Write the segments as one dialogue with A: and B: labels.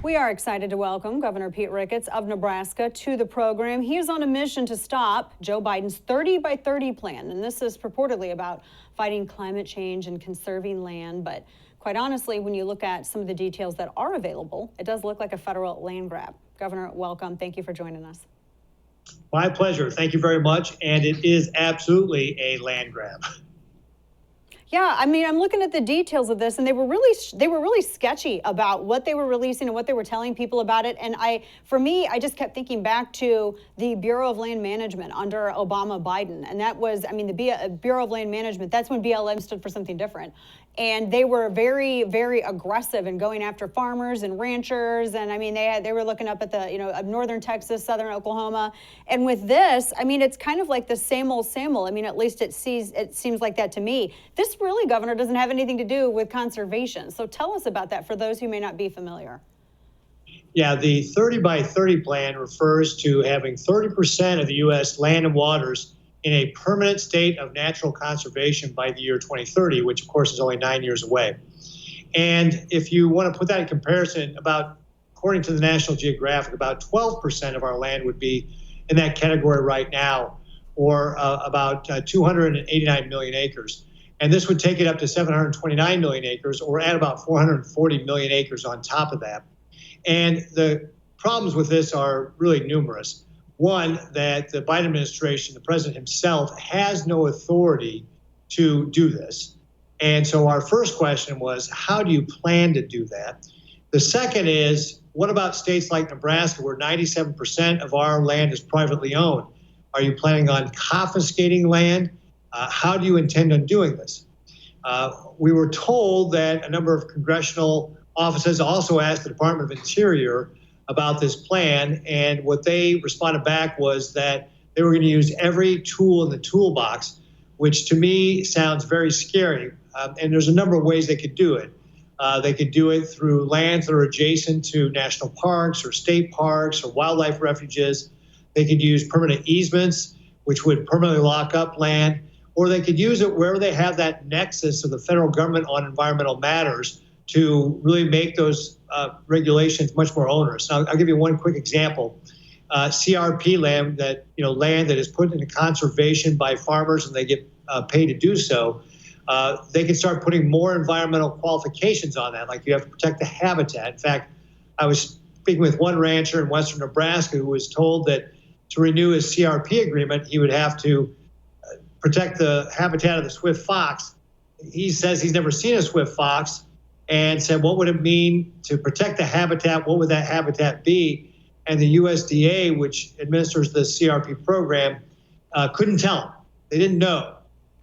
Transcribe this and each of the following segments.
A: We are excited to welcome Governor Pete Ricketts of Nebraska to the program. He is on a mission to stop Joe Biden's 30 by 30 plan, and this is purportedly about fighting climate change and conserving land. But quite honestly, when you look at some of the details that are available, it does look like a federal land grab. Governor, welcome. Thank you for joining us.
B: My pleasure. Thank you very much. And it is absolutely a land grab.
A: Yeah, I mean, I'm looking at the details of this, and they were really sketchy about what they were releasing and what they were telling people about it. And for me, I just kept thinking back to the Bureau of Land Management under Obama Biden, and that was, I mean, the Bureau of Land Management. That's when BLM stood for something different, and they were very, very aggressive in going after farmers and ranchers. And I mean, they were looking up at the northern Texas, southern Oklahoma, and with this, I mean, it's kind of like the same old, same old. I mean, at least it seems like that to me. This really, Governor, doesn't have anything to do with conservation. So tell us about that for those who may not be familiar.
B: Yeah, the 30 by 30 plan refers to having 30% of the U.S. land and waters in a permanent state of natural conservation by the year 2030, which of course is only 9 years away. And if you want to put that in comparison, according to the National Geographic, about 12% of our land would be in that category right now, or about 289 million acres. And this would take it up to 729 million acres, or add about 440 million acres on top of that. And the problems with this are really numerous. One, that the Biden administration, the president himself, has no authority to do this. And so our first question was, how do you plan to do that? The second is, what about states like Nebraska, where 97% of our land is privately owned? Are you planning on confiscating land? How do you intend on doing this? We were told that a number of congressional offices also asked the Department of Interior about this plan, and what they responded back was that they were going to use every tool in the toolbox, which to me sounds very scary. And there's a number of ways they could do it. They could do it through lands that are adjacent to national parks or state parks or wildlife refuges. They could use permanent easements, which would permanently lock up land, or they could use it wherever they have that nexus of the federal government on environmental matters to really make those regulations much more onerous. Now, I'll give you one quick example. CRP land that is put into conservation by farmers and they get paid to do so, they can start putting more environmental qualifications on that, like you have to protect the habitat. In fact, I was speaking with one rancher in western Nebraska who was told that to renew his CRP agreement, he would have to protect the habitat of the swift fox. He says he's never seen a swift fox, and said, what would it mean to protect the habitat? What would that habitat be? And the USDA, which administers the CRP program, couldn't tell them. They didn't know.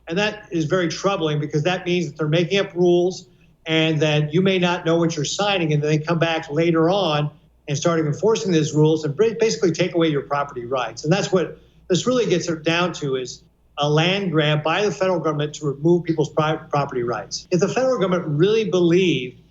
B: And that is very troubling, because that means that they're making up rules and that you may not know what you're signing, and then they come back later on and start enforcing these rules and basically take away your property rights. And that's what this really gets down to, is a land grab by the federal government to remove people's private property rights. If the federal government really believed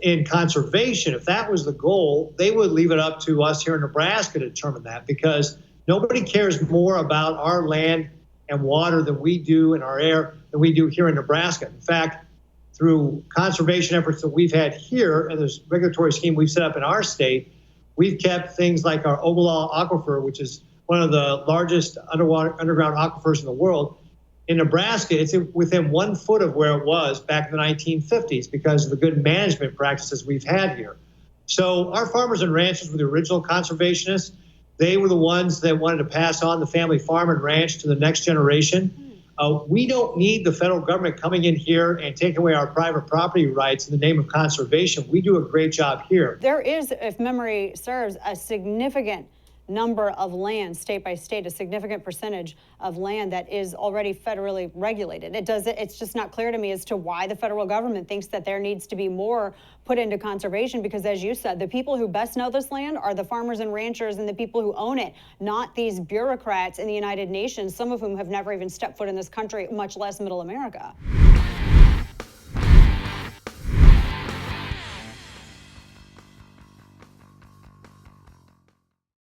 B: in conservation, if that was the goal, they would leave it up to us here in Nebraska to determine that, because nobody cares more about our land and water than we do, and our air than we do here in Nebraska. In fact, through conservation efforts that we've had here and this regulatory scheme we've set up in our state, we've kept things like our Ogallala Aquifer, which is one of the largest underground aquifers in the world. In Nebraska, it's within 1 foot of where it was back in the 1950s because of the good management practices we've had here. So our farmers and ranchers were the original conservationists. They were the ones that wanted to pass on the family farm and ranch to the next generation. We don't need the federal government coming in here and taking away our private property rights in the name of conservation. We do a great job here.
A: There is, if memory serves, a significant number of land, state by state, a significant percentage of land that is already federally regulated. It's just not clear to me as to why the federal government thinks that there needs to be more put into conservation, because as you said, the people who best know this land are the farmers and ranchers and the people who own it, not these bureaucrats in the United Nations, some of whom have never even stepped foot in this country, much less middle America.